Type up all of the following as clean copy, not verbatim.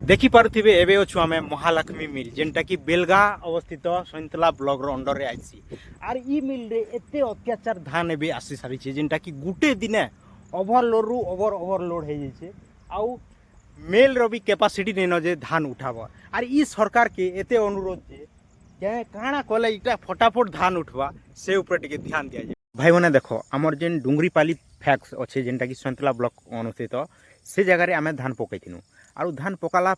ଦେଖିପାରୁଥିବେ ଏବେ ଅଛୁ ଆମେ ମହାଲକ୍ଷ୍ମୀ ମିଲ୍ ଯେନ୍ଟାକି ବେଲଗାଁ ଅବସ୍ଥିତ ସଇଁତଲା ବ୍ଲକର ଅଣ୍ଡରରେ ଆଇଛି ଆର୍ ଇ ମିଲ୍ରେ ଏତେ ଅତ୍ୟାଚାର ଧାନ ଏବେ ଆସି ସାରିছে ଯେନ୍ଟାକି ଗୁଟେ ଦିନେ ଓଭରଲୋଡରୁ ଓଭରଲୋଡ ହେଇଯାଇଛେ ଆଉ ମିଲ୍ର ବି कैपेसिटी ନେଇନ ଯେ ଧାନ ଉଠାବ ଆର୍ ଇ ସରକାରକେ ଏତେ ଅନୁରୋଧ ଯେ କାଣା କଲେ ଇଟା ଫଟାଫଟ ଧାନ ଉଠବା ସେ ଉପରେ ଟିକେ ଧ୍ୟାନ ଦିଆଯାଏ। ଭାଇମାନେ ଦେଖ ଆମର ଯେନ୍ ଡୁଙ୍ଗରିପାଲି ଫ୍ୟାକ୍ସ ଅଛେ ଯେନ୍ଟାକି ସଇଁତଲା ବ୍ଲକ ଅନୁଷ୍ଠିତ ସେ ଜାଗାରେ ଆମେ ଧାନ ପକାଇଥିଲୁ ଆଉ ଧାନ ପକାला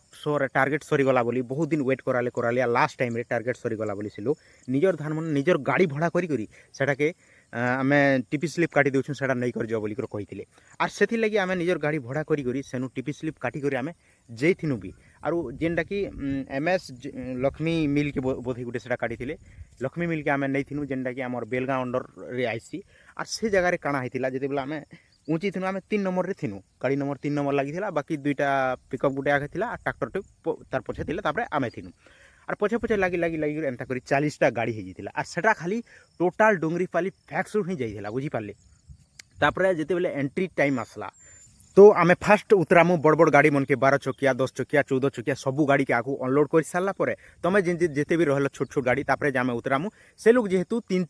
टार्गेट सरीगला बोली बहुत दिन वेट कराले लास्ट टाइम रे टार्गेट सरीगला बोली से निजर धान मन निजर गाड़ी भड़ा करी सेटाके आम टीपी स्लिप काटी देछुं सेटा नहीं कर जाओ बोली कही आर से लगी आम निजर गाड़ी भड़ा करी सेनु टीपी स्लिप काटी करी आम जेथिनु भी आरु जेनटा कि एमएस लक्ष्मी मिल के बोधे गोटे सेटा काटी लक्ष्मी मिल के आम नहीं थिनु जेनटा कि आमर बेलगां अंडर रे आईसी आर से जगह काଣା होता जिते बेला आम ऊँची थी आम 3 नंबर रे थिनु गाड़ी नंबर 3 नंबर लगी बाकी दुईटा पिकअप गुटे आगे था ट्राक्टर टे तार पछे थी आम थिनु आर पछे पछे लगी लगी लगी एंता करी 40टा गाड़ी होता आर सेटा खाली टोटाल डुंगरीपाली फैक्स ही जाइला बुझीपारे तापर जिते बेले एंट्री टाइम आसला तो आम फास्ट उतरामु बड़ बड़ गाड़ी मन के 12 चकिया 10 चकिया 14 चकिया सबू गाड़ी के आगू अनलोड कर सारा पर तुम जिते भी रहल छोट छोट गाड़ी तापर आम उतरामु से लोग जेहेतु 3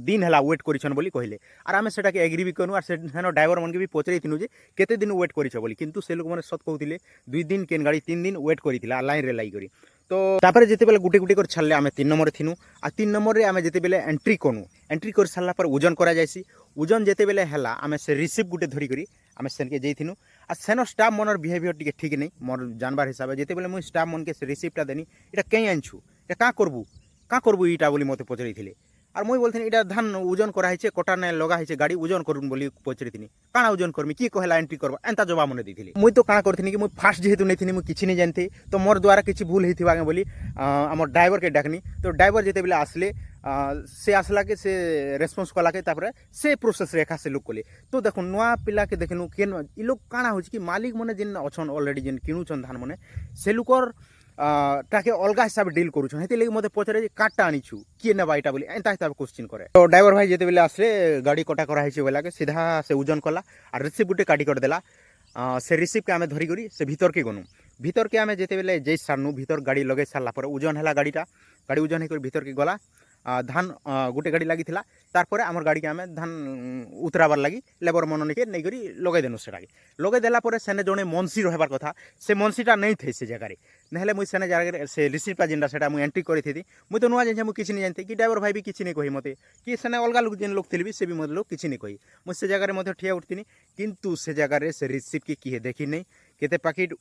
दिन है वेट कर बोली कहले आर आम से एग्री भी करूँ आर ड्राइवर मन के भी पचरई थिनु जे केते दिन वेट कर बोली किंतु से लोग मैंने सत कहते 2 दिन केन गाड़ी 3 दिन वेट करथिला लाइन रे लाई करी तो तापर जिते बेले गुटे गुटे कर छाड़ले आम 3 नंबर थिनु आ 3 नंबर रे आम जिते बेले एंट्री कनु एंट्री कर सारा पर ओजन करा जायसी ओजन जिते बेले हैला आम से रिसीव गुटे धरी करी आम सेनके जाइथिनु आ सेन स्टाफ मनर बिहेवियर टिके ठीक नहीं मोर जानबार हिसाब से जिते बेले मुई स्टाफ मन के से रिसीप्टा देनी इटा कहीं आनछु इटा का करबू इटा बोली मते पचरई और मुई बोलथिन इटा धान ओजन कराइछे कोटा ने लगा है गाड़ी ओजन करूँ बोली पचरई काଣା ओजन करमी किए कहला एंट्री करबा एंता जवाब मने देथिले मुई तो काଣା करथिनी कि मुई फास्ट जेहेतु नहीं थी मुई किछि नहीं जानते तो मोर द्वारा किछि भूल होइथिबा बोली आमर ड्राइवर के डाकनी तो ड्राइवर जेते बेले आसले से आसला के से रेस्पॉन्स कला के तापर से प्रोसेस रेखा से लोग कले तो देखो नुआ पिला के देखनु केन इ लोग काଣା होछि कि मालिक मने जिन अछन ऑलरेडी जिन किनुछन धान मने से लोकर ताके अलग हिसाब डील करूछन हेते लगी मते पचरे जे काटा आनिछु किए नेबा इटा बोली एंता हिसाब क्वेश्चन करे तो ड्राइवर भाई जेते बेले आसले गाड़ी कटा करा हिचे बोला के सीधा से ओजन कला और रिसीव गुटे काटी कर देला से रिसीव के आमे धरी करी से भीतर के गनु भीतर के आमे जेते बेले जै सारनु भीतर गाड़ी लगे सारला पर ओजन हैला गाड़ी ओजन हे कर भीतर के गला धान गोटे गाड़ी लगी तारपर आमर गाड़ी के आम धान उतराबार लगी लेबर मन के नहीं करी लगे देनु से लगे देला पर सेने जड़े मनसी रहार कथा से मनसीटा नहीं थे से जगह ना मुझे सेने जगह से रिसीप्टा जेनटा से एंट्री करी मुझे तो नुआ जान मुझे किसी नहीं जानते कि ड्राइवर भाई भी किसी नहीं कही मत कि सेने अलग लोग जेन लोग थे से भी मतलब लोग किसी नहीं कही मुझे से जगह मत ठिया उठती किंतु से जगह से रिसीप्ट की किए देखी नहीं केते पैकेट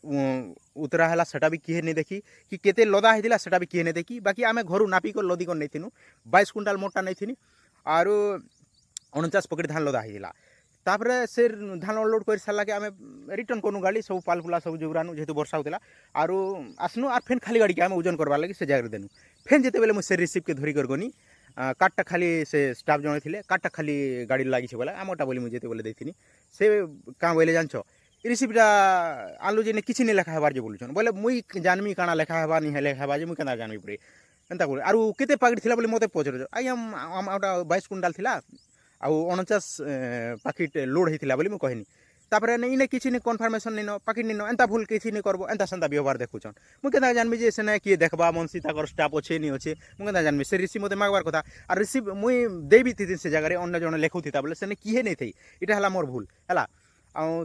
उतरा है सेटा भी किए नहीं देखी कि केते लदा होता सेटा भी किए नहीं देखी बाकी आम घर नापी कर लदी कर नहीं थी 22 कुंटाल मोटा नहीं थी आर 49 पकेट धान लदा होता तापर से धान अनलोड कर सारा के आम रिटर्न करूँ गाड़ी सब पालपुला सब जोरानु जेहतु वर्षा होता आर आसनु आर फेन खाली गाड़ी के आम ओजन करवार लगे से जगह देनु फेन जिते बेले मुझे रिसीव के धरी कर गनी कार्डटा खाली से स्टाफ जड़े थे कार्डटा खाली गाड़ी लगी बोला आमटा बोली मुझे बोले देती से क्या बोले जान रिसीप्टा आलू जे किसी नहीं लेखा हेबार जे बोलुछन बोले मुई जानमी काଣା लेखा हेबा नहीं लेखा हेबा जे मुई केना जानमी परे एंता बोले आरु केते पैकेट थिला बोले मते पचर आई हम आउटा 22 कुंटाल थिला आ 49 पैकेट लोड हेतिला बोली मु कहनी तापर ने इने किसी ने कन्फर्मेशन नहीं पैकेट नहीं एंता भूल किसी नहीं करबो एंता संता व्यवहार देखुछन मु केना जानमी जे सेना किए देखबा मनसी ताकर स्टाफ अच्छे नहीं अच्छे मु केना जानमी से रिसीव मते मागबार कथा आ रिसीव मुई देबी थी से जगह अन्य जण लेखुथि ता बोले सेने किए नहीं थई इटा हला मोर भूल हला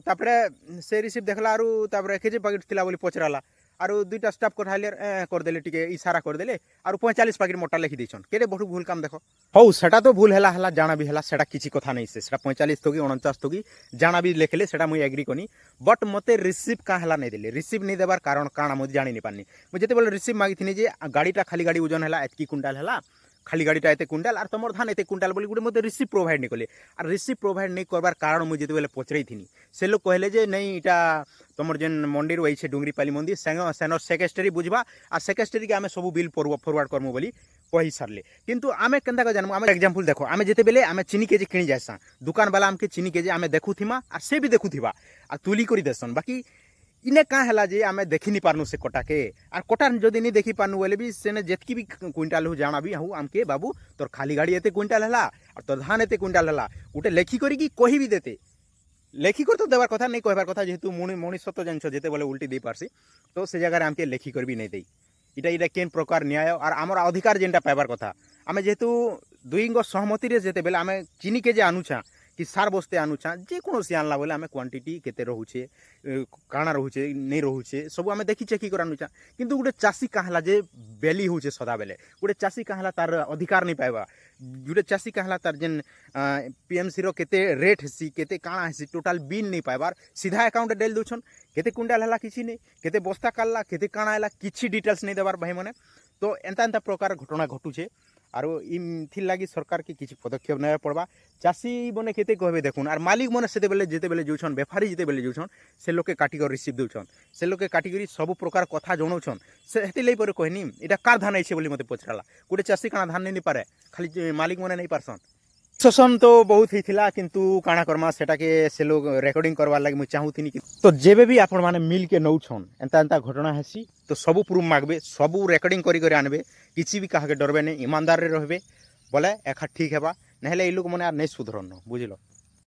तापरे से रिसीव देखला आरु तापरे केजे पैकेट थिला बोली पचराला आरु दुईटा स्टाफ कठाइले करदेले टिके इशारा करदेले आरु 45 पैकेट मोटा लिखि देछन केरे बडु भूल काम देखो हौ सेटा तो भूल हैला जाना भी हैला सेटा किछि कथा नहीं से सेटा 45 तो की 49 तो की जाना भी लेखले सेटा मुई एग्री कोनी बट मते रिसीव का हैला नहीं देले रिसीव नहीं देबार कारण काଣା मुझे जानि नहीं पानी मुझे जेते बोले रिसीव मागिथिनी जे गाड़ीटा खाली गाड़ी ओजन हैला एतकी कुंटाल हैला खाली गाड़ीटा एते कुंटाल और तुम धान एते कुंटाल बोली गोटे मते रिसीव प्रोवाइड नहीं कले और रिसीव प्रोवाइड नहीं करबार कारण मुझे जेते बेले पचरई थी से लोग कहले जे नहीं इटा तुम जेन मंडी रही है डुंगरीपाली मंदिर सेनर सेक्रेटरी बुझवा और सेक्रेटरी के आम सब बिल फरवर्ड करमु बोली कही सारे किंतु आम के जानमु आम एग्जांपल देखो आम जिते बेले आम चीनी केजी किणी जाएसा दुकान वाला आमके चीनी केजी आम देखुथिमा और से भी देखुथिबा आ तुली करी देसन बाकी इने क्या है जे आम देखी नहीं पार्नु से कोटा के और कोटा जदि नहीं देखी पार्नु बोले भी सेने जेतकी भी क्विंटाल हो जाना भी हूँ आमके बाबू तोर खाली गाड़ी एते क्विंटाल है और तोर धान एते क्विंटाल है गोटे लेखी करी कही भी देते ଲେଖିକରି ତ ଦେବାର କଥା ନାଇଁ କହିବାର କଥା ଯେହେତୁ ମଣିଷ ତ ଜାଣିଛ ଯେତେବେଳେ ଉଲ୍ଟି ଦେଇ ପାରସି ତ ସେ ଜାଗାରେ ଆମକେ ଲେଖିକରି ବି ନାଇଁ ଦେଇ ଇଟା କେନ୍ ପ୍ରକାର ନ୍ୟାୟ আর আমার ଅଧିକାର ଯେନ୍ଟା ପାଇବାର କଥା ଆମେ ଯେହେତୁ ଦୁଇଙ୍କ ସହମତିରେ ଯେତେବେଳେ ଆମେ ଚିନିକେ ଯେ ଆନୁଛା କି ସାର୍ ବସ୍ତେ ଆନୁଛା ଯେକୌଣସି ଆଣିଲା ବୋଲେ ଆମେ କ୍ୱାଣ୍ଟିଟି କେତେ ରହୁଛେ କାଣା ରହୁଛେ ନେଇ ରହୁଛେ ସବୁ ଆମେ ଦେଖି ଚେକି କରି ଆନୁଛା କିନ୍ତୁ ଗୋଟେ ଚାଷୀ କାହଲା ଯେ ବେଲି ହଉଛେ ସଦାବେଲେ ଗୋଟେ ଚାଷୀ କାହଲା ତାର ଅଧିକାର ନେଇ ପାଇବା ଗୋଟେ ଚାଷୀ କାହଲା ତାର ଯେନ୍ ପିଏମସି ର କେତେ ରେଟ୍ ହେସି କେତେ କାଣା ହେସି ଟୋଟାଲ ବିଲ୍ ନେଇ ପାଇବାର ସିଧା ଆକାଉଣ୍ଟ ଡେଲ୍ ଦଉଛନ୍ କେତେ କୁଇଣ୍ଟାଲ ହେଲା କିଛି নেই কেতে বস্তা কাটলা কেতে কাଣା ହେଲା କିଛି ডিটেলস নেই দেবার ভাইମାନେ তো এন্তা এন্তা প্রকার ঘটনা ঘটুছে আর ইথির লাগি সরকারকে কিছু পদক্ষেপ নেওয়া পড়বা চাষী মনে কেতে কহবে দেখুন আর মালিক মনে সেতেবেলে যেতেবেলে যাউছন বেপারী যেতেবেলে যাউছন সে লোকে কাটিকরি রিসিভ দউছন সে লোকে কাটিকরি সবু প্রকার কথা জনাউছন সেতি লাই পরে কহনি এটা কার ধান আইছে বলি মতে পচরালা গোটে চাষী কাଣା ধান নেই পারে খালি মালিক মনে নেই পারছন শোষণ তো বহুত হয়েছিল কিন্তু কাଣା কর্মা সেটাকে সে লোক রেকর্ডিং করবার লাগে মুই চাহুথিনি তো যেবে বি আপন মানে মিলকে নৌছন এন্তা এন্তা ঘটনা হেসি তো সবু প্রুফ মাগবে সবু রেকর্ডিং করি করে আনবে কিছু বি কাহাকে ডরবে নেই ইমানদারে রহবে বলে একা ঠিক হেবা নাহলে এই লোক মানে আর নেই সুধরন বুঝল।